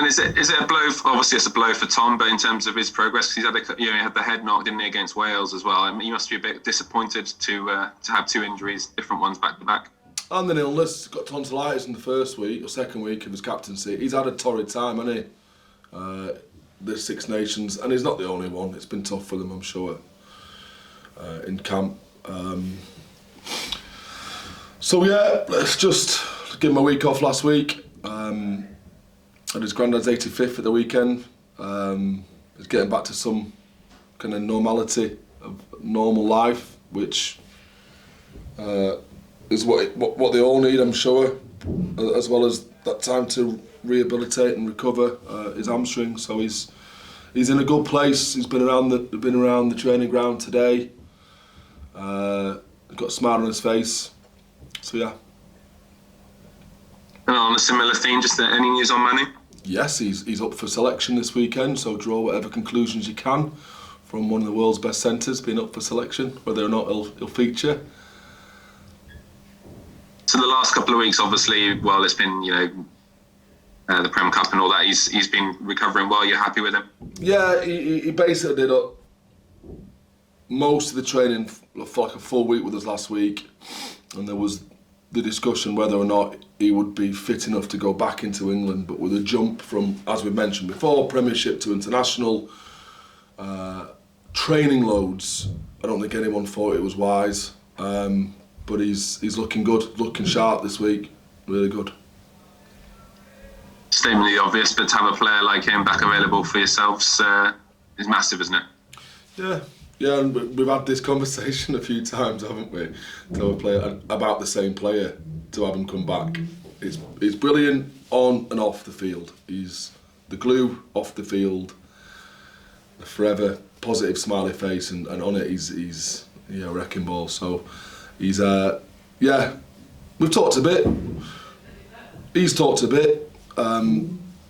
And is it a blow? Obviously, it's a blow for Tom, but in terms of his progress, because he had the head knock, didn't he, against Wales as well? I mean, you must be a bit disappointed to have two injuries, different ones back to back. And an illness, got tonsillitis in the first week or second week of his captaincy. He's had a torrid time, hasn't he? The Six Nations, and he's not the only one. It's been tough for them, I'm sure, in camp. So yeah, let's just give him a week off last week. Had his granddad's 85th at the weekend. He's getting back to some kind of normality of normal life, which is what they all need, I'm sure, as well as that time to rehabilitate and recover his hamstring. So he's in a good place. He's been around the training ground today. Got a smile on his face. So yeah. And on a similar theme, just any news on Manu? Yes, he's up for selection this weekend, so draw whatever conclusions you can from one of the world's best centres being up for selection, whether or not he'll feature. So the last couple of weeks, obviously, well, it's been, the Prem Cup and all that, he's been recovering well. You're happy with him? Yeah, he basically did most of the training for like a full week with us last week, and there was the discussion whether or not he would be fit enough to go back into England, but with a jump from, as we mentioned before, Premiership to international training loads, I don't think anyone thought it was wise. But he's looking good, looking sharp this week, really good. Statement the obvious, but to have a player like him back available for yourselves is massive, isn't it? Yeah, and we've had this conversation a few times, haven't we? To have a player about the same player, to have him come back. He's brilliant on and off the field. He's the glue off the field, the forever positive smiley face, and on it he's a wrecking ball. So he's we've talked a bit. He's talked a bit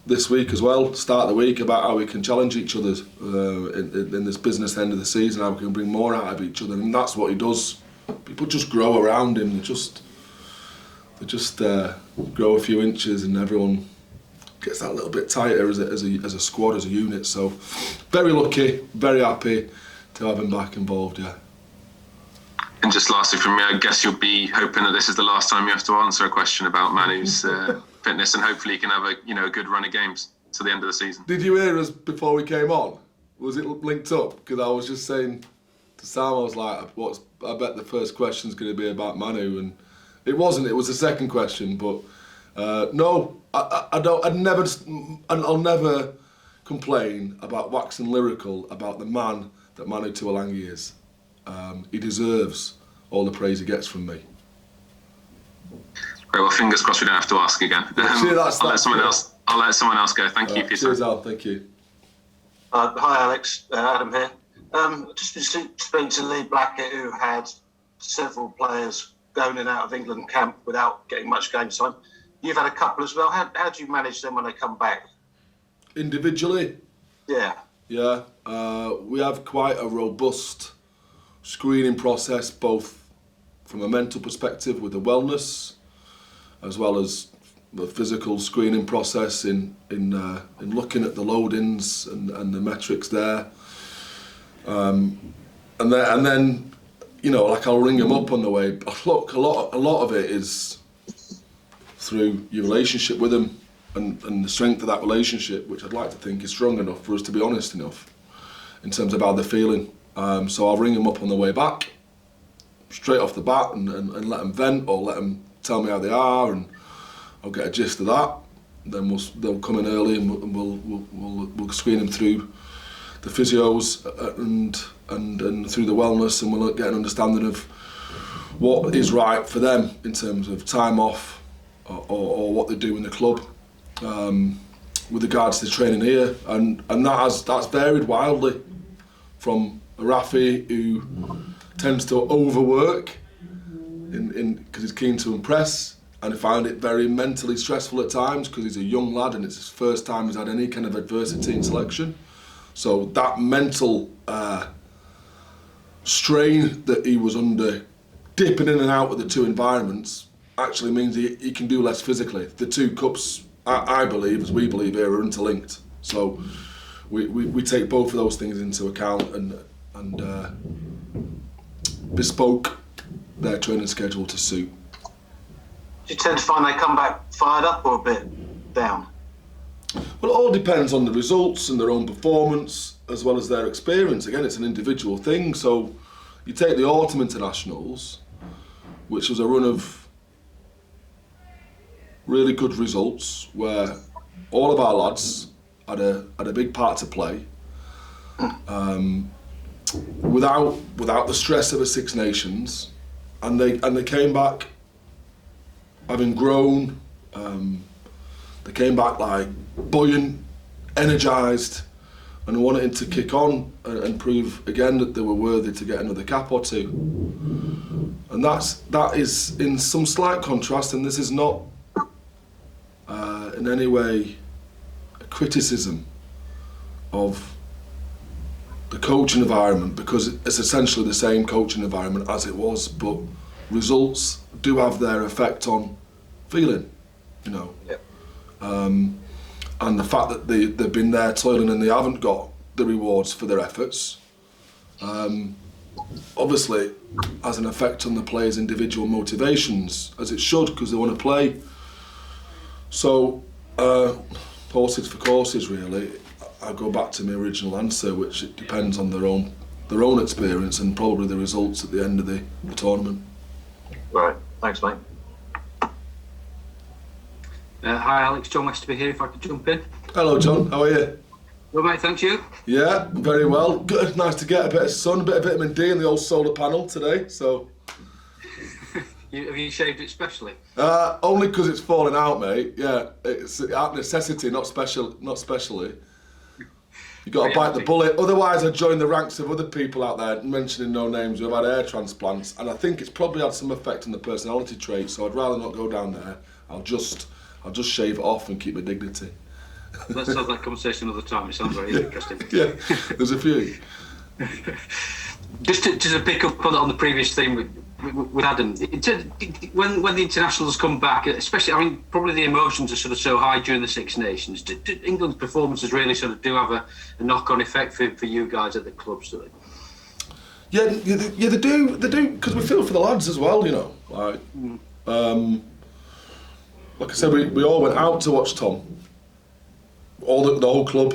this week as well, start of the week, about how we can challenge each other in this business end of the season, how we can bring more out of each other, and that's what he does. People just grow around him. They just grow a few inches, and everyone gets that little bit tighter as a squad, as a unit. So very lucky, very happy to have him back involved. Yeah. And just lastly from me, I guess you'll be hoping that this is the last time you have to answer a question about Manu's fitness, and hopefully he can have a good run of games to the end of the season. Did you hear us before we came on? Was it linked up? Because I was just saying to Sam, I was like, I bet the first question's going to be about Manu, and it wasn't. It was the second question, but no, I'll never complain about waxing lyrical about the man that Manu Tuilagi is. He deserves all the praise he gets from me. Right, well, fingers crossed we don't have to ask again. I'll let someone else go. Thank you for your cheers, time. Al. Thank you. Hi, Alex. Adam here. Just been speaking to Lee Blackett, who had several players going in and out of England camp without getting much game time. You've had a couple as well. How do you manage them when they come back? Individually? Yeah. Yeah. We have quite a robust screening process, both from a mental perspective with the wellness, as well as the physical screening process in looking at the loadings and the metrics there. And then like I'll ring them up on the way. Look, a lot of it is through your relationship with them and the strength of that relationship, which I'd like to think is strong enough for us to be honest enough in terms of how they're feeling. So I'll ring them up on the way back, straight off the bat, and let them vent or let them tell me how they are, and I'll get a gist of that. Then they'll come in early, and we'll screen them through the physios and through the wellness, and we'll get an understanding of what is right for them in terms of time off or what they do in the club with regards to training here, and that's varied wildly from Rafi, who tends to overwork because he's keen to impress, and I find it very mentally stressful at times because he's a young lad and it's his first time he's had any kind of adversity in selection. So that mental strain that he was under, dipping in and out of the two environments, actually means he can do less physically. The two cups I believe, as we believe here, are interlinked. So we take both of those things into account and bespoke their training schedule to suit. Do you tend to find they come back fired up or a bit down? Well, it all depends on the results and their own performance, as well as their experience. Again, it's an individual thing. So you take the autumn internationals, which was a run of really good results, where all of our lads had a big part to play. Without the stress of a Six Nations, and they came back having grown. They came back like buoyant, energised, and wanting to kick on and prove again that they were worthy to get another cap or two. And that is in some slight contrast, and this is not in any way a criticism of the coaching environment, because it's essentially the same coaching environment as it was, but results do have their effect on feeling, you know. Yep. And the fact that they've been there toiling and they haven't got the rewards for their efforts, obviously has an effect on the players' individual motivations, as it should, because they want to play. So, horses for courses, really. I go back to my original answer, which it depends on their own experience and probably the results at the end of the tournament. Right, thanks, mate. Hi Alex, John Westerby here, if I could jump in. Hello John, how are you? Well mate, thanks you. Yeah, very well. Good, nice to get a bit of sun, a bit of vitamin D in the old solar panel today, so. Have you shaved it specially? Only because it's falling out, mate. Yeah, it's out of necessity, not specially. You got to bite the bullet. Otherwise, I'd join the ranks of other people out there, mentioning no names, who have had hair transplants, and I think it's probably had some effect on the personality traits. So I'd rather not go down there. I'll just shave it off and keep my dignity. Let's have that conversation another time. It sounds very interesting. Yeah, there's a few. Just to pick up on the previous theme with Adam, when the internationals come back, especially, I mean, probably the emotions are sort of so high during the Six Nations. Do England's performances really sort of do have a knock-on effect for you guys at the clubs, do they? Yeah, they do, because we feel for the lads as well, you know. Like I said, we all went out to watch Tom. The whole club.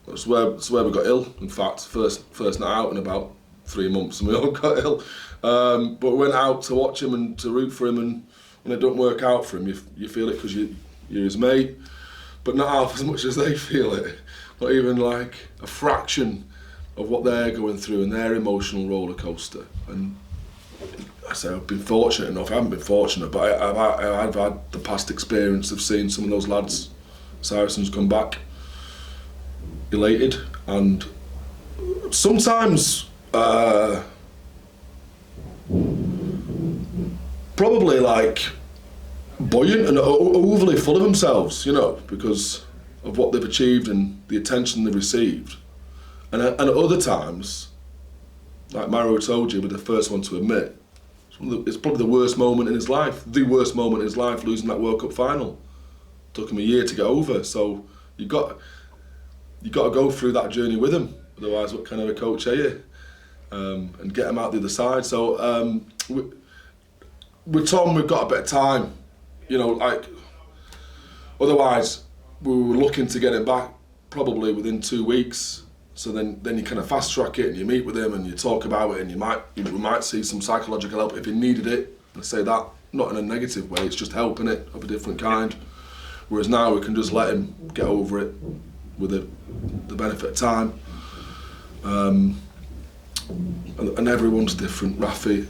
That's where we got ill. In fact, first night out in about 3 months, and we all got ill. But we went out to watch him and to root for him, and when it don't work out for him, you feel it because you're his mate, but not half as much as they feel it. Not even like a fraction of what they're going through and their emotional roller coaster. And I say I've been fortunate enough. I haven't been fortunate, but I've had the past experience of seeing some of those lads, Saracens, come back elated, and sometimes probably like buoyant and overly full of themselves, you know, because of what they've achieved and the attention they've received. And at other times, like Manu told you, with the first one to admit, it's probably the worst moment in his life. The worst moment in his life, losing that World Cup final. Took him a year to get over. So you got to go through that journey with him. Otherwise, what kind of a coach are you? And get him out the other side. So with Tom, we've got a bit of time. You know, like otherwise we were looking to get him back probably within 2 weeks. So then you kind of fast track it and you meet with him and you talk about it, and we might see some psychological help if he needed it. I say that not in a negative way, it's just helping it of a different kind. Whereas now we can just let him get over it with the benefit of time. And everyone's different. Rafi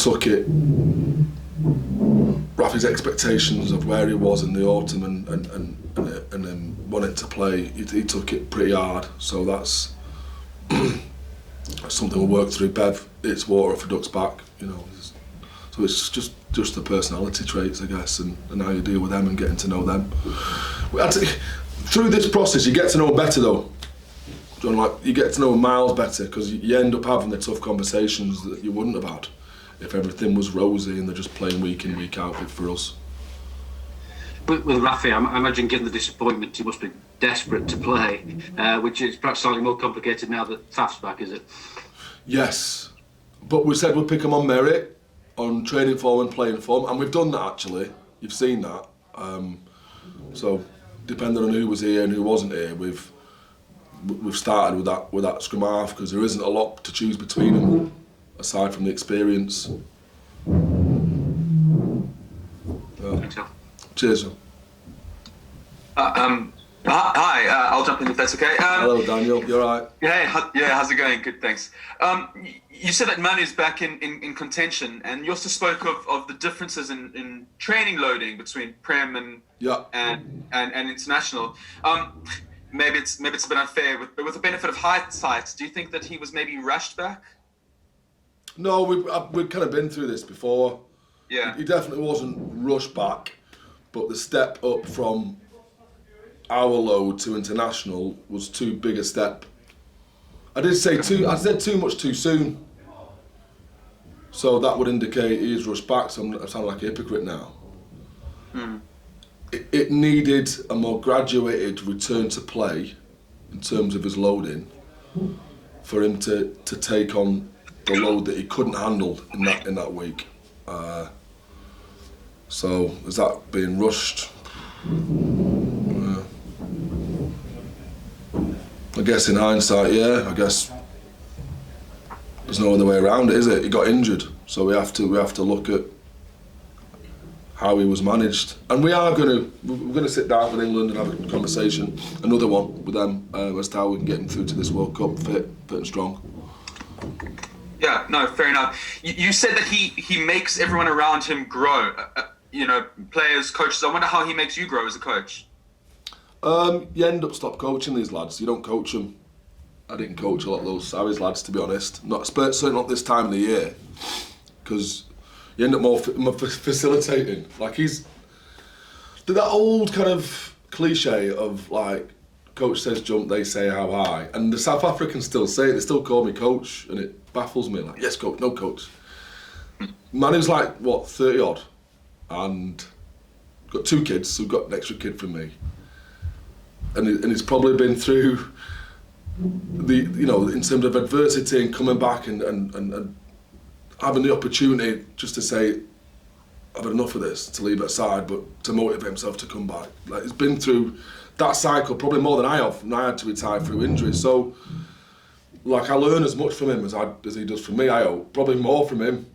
took it. Rafi's expectations of where he was in the autumn and then wanting to play, he took it pretty hard. So that's something we'll work through. Bev, it's water off a duck's back, you know. So it's just the personality traits, I guess, and how you deal with them and getting to know them. Through this process, you get to know them better, though. John, like, you get to know them miles better, because you end up having the tough conversations that you wouldn't have had if everything was rosy and they're just playing week in, week out for us. with Rafi, I imagine given the disappointment, he must be desperate to play, which is perhaps slightly more complicated now that Faf's back, is it? Yes, but we said we'd pick him on merit, on training form and playing form, and we've done that actually. You've seen that. So depending on who was here and who wasn't here, we've started with that scrum half because there isn't a lot to choose between them aside from the experience. Cheers. Hi, I'll jump in if that's okay. Hello, Daniel. You all right? Yeah, how's it going? Good, thanks. You said that Manu's back in contention, and you also spoke of the differences in training loading between Prem and international. Maybe it's a bit unfair, but with the benefit of hindsight, do you think that he was maybe rushed back? No, we've kind of been through this before. Yeah. He definitely wasn't rushed back, but the step up from our load to international was too big a step. I said too much too soon. So that would indicate he's rushed back, so I sound like a hypocrite now. It needed a more graduated return to play in terms of his loading for him to take on the load that he couldn't handle in that week. So is that being rushed? I guess in hindsight, yeah. I guess there's no other way around it, is it? He got injured, so we have to look at how he was managed, and we're gonna sit down with England and have a conversation, another one with them as to how we can get him through to this World Cup fit and strong. Yeah, no, fair enough. You said that he makes everyone around him grow. Players, coaches. I wonder how he makes you grow as a coach. You end up stop coaching these lads. You don't coach them. I didn't coach a lot of those Savage lads, to be honest. Certainly not this time of the year, because you end up more facilitating. Like that old kind of cliche of like, coach says jump, they say how high, and the South Africans still say it. They still call me coach, and it baffles me. Like, yes, coach, no coach. Manu's like what 30 odd, and got 2 kids, so got an extra kid from me. And he's probably been through in terms of adversity and coming back and having the opportunity just to say, I've had enough of this, to leave it aside, but to motivate himself to come back. Like, he's been through that cycle probably more than I have, and I had to retire through injury. So, like, I learn as much from him as he does from me, I hope. Probably more from him.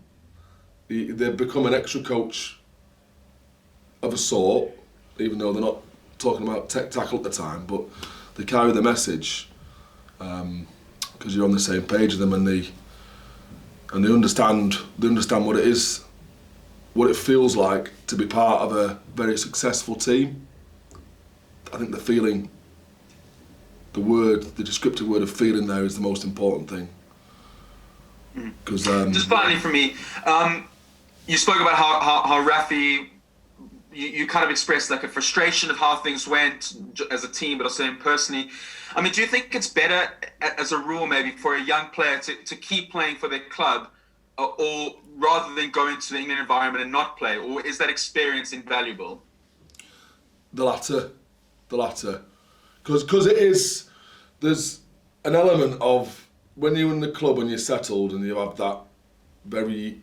They've become an extra coach of a sort, even though they're not talking about tech tackle at the time, but they carry the message because you're on the same page with them, and they understand what it is, what it feels like to be part of a very successful team. I think the descriptive word of feeling there is the most important thing. Because just finally for me, you spoke about how Rafi. You kind of expressed like a frustration of how things went as a team, but also him personally. I mean, do you think it's better, as a rule, maybe for a young player to keep playing for their club, or rather than go into the England environment and not play, or is that experience invaluable? The latter, because there's an element of when you're in the club and you're settled and you have that very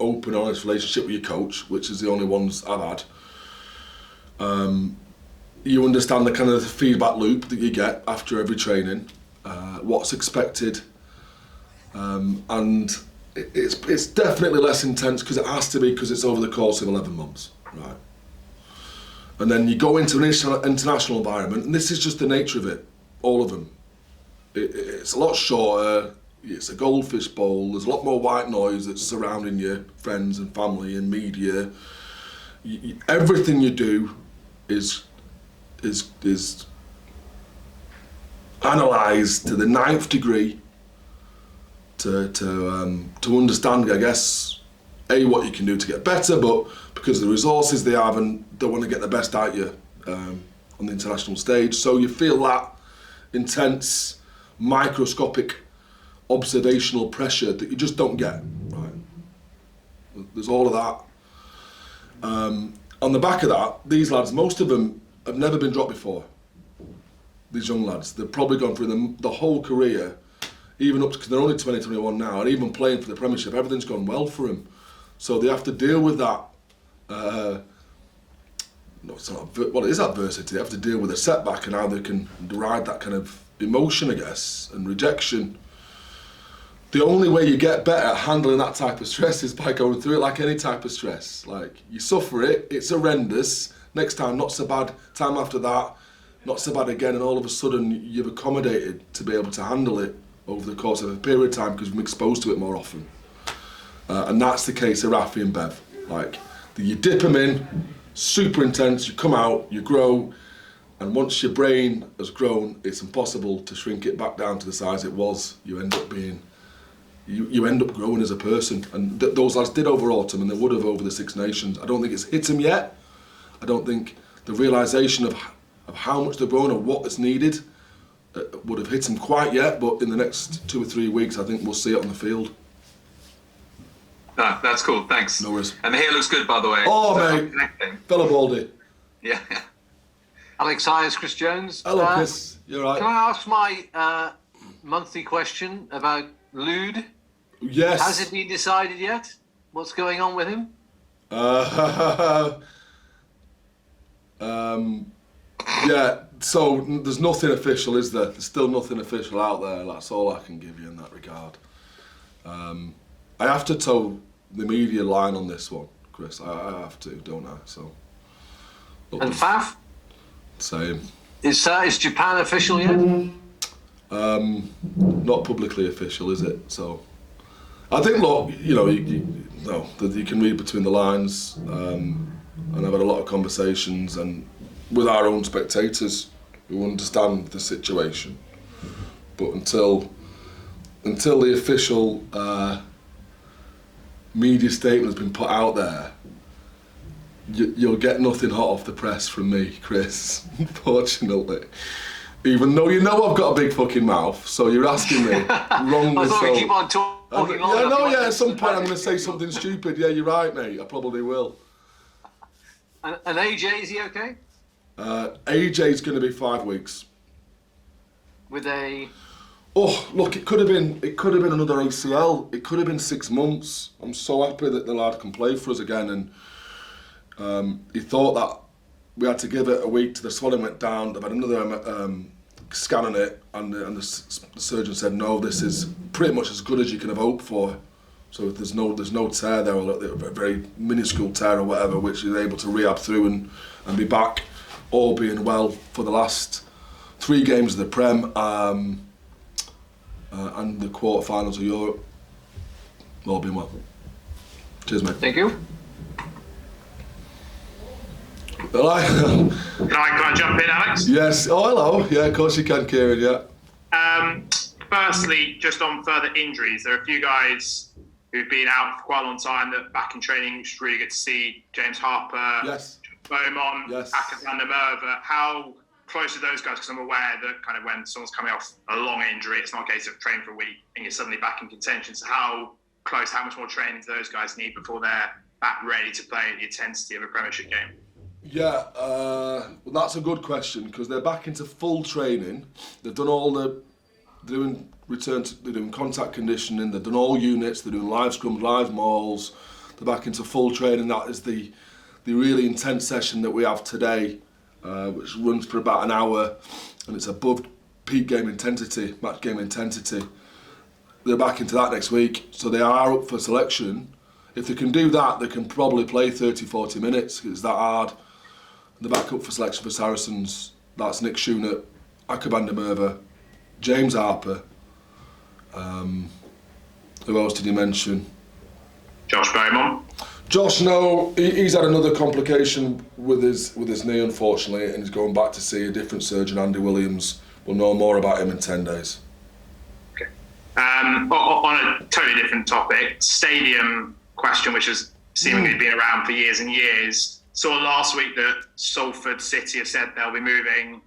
open, honest relationship with your coach, which is the only ones I've had. You understand the kind of feedback loop that you get after every training, what's expected, and it's definitely less intense because it has to be, because it's over the course of 11 months, right? And then you go into an international environment, and this is just the nature of it, all of them. It's a lot shorter. It's a goldfish bowl. There's a lot more white noise that's surrounding you, friends and family and media. Everything you do is analysed to the 9th degree to understand, I guess, what you can do to get better, but because of the resources they have and they want to get the best out of you on the international stage. So you feel that intense, microscopic observational pressure that you just don't get, right? There's all of that. on the back of that, these lads, most of them have never been dropped before. These young lads, they've probably gone through the whole career, even up to, because they're only 20, 21 now, and even playing for the Premiership, everything's gone well for them. So they have to deal with that. No, it's not. Well, it is adversity. They have to deal with a setback and how they can ride that kind of emotion, I guess, and rejection. The only way you get better at handling that type of stress is by going through it like any type of stress. Like, you suffer it, it's horrendous. Next time, not so bad. Time after that, not so bad again. And all of a sudden, you've accommodated to be able to handle it over the course of a period of time because you've been exposed to it more often. And that's the case of Rafi and Bev. Like, you dip them in, super intense, you come out, you grow, and once your brain has grown, it's impossible to shrink it back down to the size it was. You end up being, you end up growing as a person. And those lads did over autumn, and they would have over the Six Nations. I don't think it's hit them yet. I don't think the realisation of how much they've grown or what is needed would have hit them quite yet, but in the next 2 or 3 weeks, I think we'll see it on the field. No, that's cool, thanks. No worries. And the hair looks good, by the way. Oh, So, mate. connecting. Fella Baldy. Yeah. Alex, hi, it's Chris Jones. Hello, Chris. You're right. Can I ask my monthly question about Lude? Yes. Has it been decided yet? What's going on with him? Yeah, so there's nothing official, is there? There's still nothing official out there. That's all I can give you in that regard. I have to toe the media line on this one, Chris. I have to, don't I? So. And Faf? Same. Is Japan official yet? Not publicly official, is it? So, I think, look, you know, you can read between the lines, and I've had a lot of conversations and with our own spectators who understand the situation. But until the official media statement has been put out there, you'll get nothing hot off the press from me, Chris, unfortunately. Even though you know I've got a big fucking mouth, so you're asking me wrongly. I thought so. we keep on talking long Yeah, enough. no, yeah, at some point I'm going to say something stupid. Yeah, you're right, mate, I probably will. And AJ, is he okay? AJ's going to be 5 weeks. With a... Oh, look, it could have been another ACL. It could have been 6 months. I'm so happy that the lad can play for us again. And he thought that we had to give it a week till the swelling went down. They've had another scan on it, and the surgeon said, no, this is pretty much as good as you can have hoped for. So if there's no tear there, or a very minuscule tear or whatever, which he's able to rehab through and be back, all being well, for the last 3 games of the Prem. And the quarterfinals of Europe, all being well. Cheers, mate. Thank you. Hello. Can I jump in, Alex? Yes. Oh, hello. Yeah, of course you can, Kieran. Yeah. Firstly, just on further injuries, there are a few guys who've been out for quite a long time that back in training, which is really good to see. James Harper, Yes. Beaumont, Yes. Akazander Merva. How close are those guys? Because I'm aware that kind of when someone's coming off a long injury, it's not a case of training for a week and you're suddenly back in contention. So how close, how much more training do those guys need before they're back ready to play at the intensity of a Premiership game? Yeah, well, that's a good question, because they're back into full training. They've done all they're doing contact conditioning, they've done all units, they're doing live scrums, live mauls. They're back into full training. That is the really intense session that we have today, which runs for about an hour, and it's above peak game intensity, match game intensity. They're back into that next week, so they are up for selection. If they can do that, they can probably play 30, 40 minutes, because it's that hard. They're back up for selection for Saracens. That's Nick Schoonert, Akazander Merva, James Harper. Who else did you mention? Josh Beaumont. Josh, no, he's had another complication with his knee, unfortunately, and he's going back to see a different surgeon, Andy Williams. We'll know more about him in 10 days. Okay. On a totally different topic, stadium question, which has seemingly been around for years and years. Saw last week that Salford City have said they'll be moving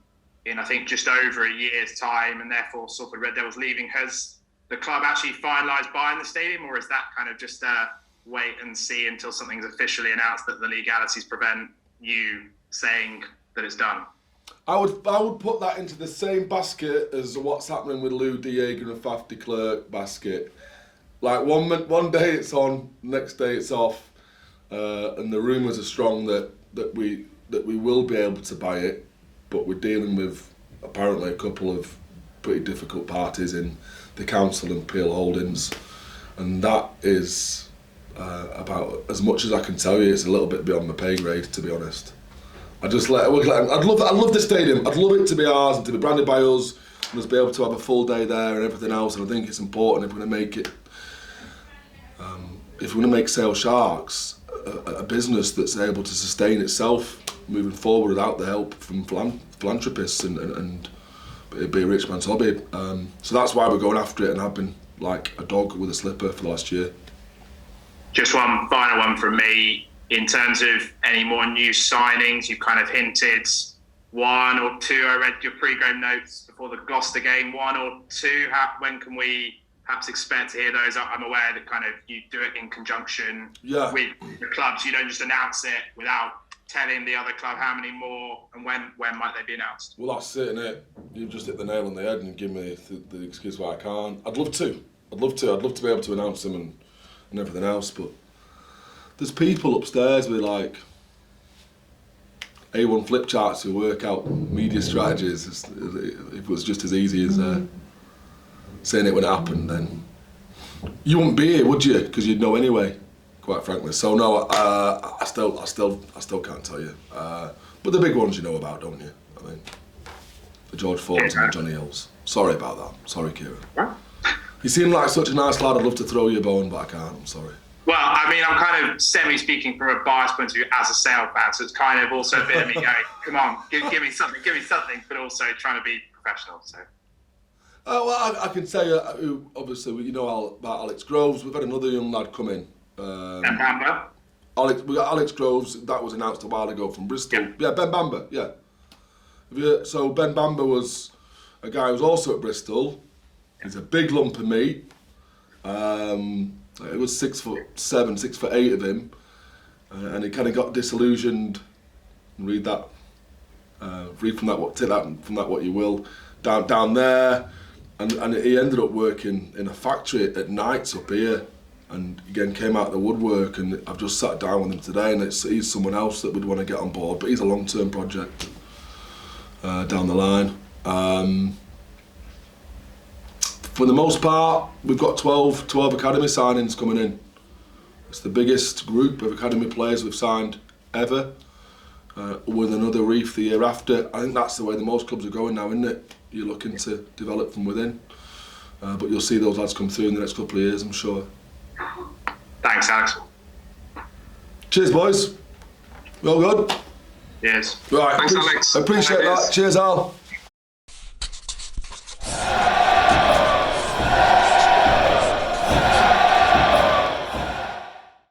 in, I think, just over a year's time, and therefore Salford Red Devils leaving. Has the club actually finalised buying the stadium, or is that kind of just a wait and see until something's officially announced that the legalities prevent you saying that it's done? I would put that into the same basket as what's happening with Lou Diego and Faf de Klerk basket. Like one day it's on, next day it's off, and the rumours are strong that we will be able to buy it, but we're dealing with apparently a couple of pretty difficult parties in the council and Peel Holdings, and that is about as much as I can tell you. It's a little bit beyond my pay grade, to be honest. I'd love the stadium. I'd love it to be ours and to be branded by us, and us be able to have a full day there and everything else. And I think it's important if we're going to make it. If we're going to make Sale Sharks a business that's able to sustain itself moving forward without the help from philanthropists and be a rich man's hobby. So that's why we're going after it, and I've been like a dog with a slipper for the last year. Just one final one from me. In terms of any more new signings, you've kind of hinted one or two. I read your pre-game notes before the Gloucester game. One or two. When can we perhaps expect to hear those? I'm aware that kind of you do it in conjunction with the clubs. You don't just announce it without telling the other club how many more and when might they be announced. Well, that's it, innit? You've just hit the nail on the head and give me the excuse why I can't. I'd love to be able to announce them and everything else, but there's people upstairs with like A1 flip charts who work out media strategies. If it was just as easy as saying it when it happened, then you wouldn't be here, would you? Because you'd know anyway, quite frankly. So no, I still can't tell you. But the big ones you know about, don't you? I mean, the George Fords and the Johnny Hills. Sorry about that. Sorry, Kieran. You seem like such a nice lad. I'd love to throw you a bone, but I can't. I'm sorry. Well, I mean, I'm kind of semi-speaking from a biased point of view as a Sale fan, so it's kind of also a bit of me going, come on, give me something, but also trying to be professional. So. Well, I can tell you, obviously, you know about Alex Groves. We've had another young lad come in. Ben Bamba? We got Alex Groves, that was announced a while ago from Bristol. Yeah, Ben Bamba, yeah. So Ben Bamba was a guy who was also at Bristol. He's a big lump of meat. It was 6'7", 6'8" of him, and he kind of got disillusioned. Read from that. Take that from that what you will. Down there, and he ended up working in a factory at nights up here, and again came out of the woodwork. And I've just sat down with him today, and he's someone else that would want to get on board, but he's a long-term project down the line. For the most part, we've got 12 academy signings coming in. It's the biggest group of academy players we've signed ever, with another reef the year after. I think that's the way the most clubs are going now, isn't it? You're looking to develop from within. But you'll see those lads come through in the next couple of years, I'm sure. Thanks, Alex. Cheers, boys. Well good. Yes. Right. Thanks, Alex. Appreciate that. Cheers, Al.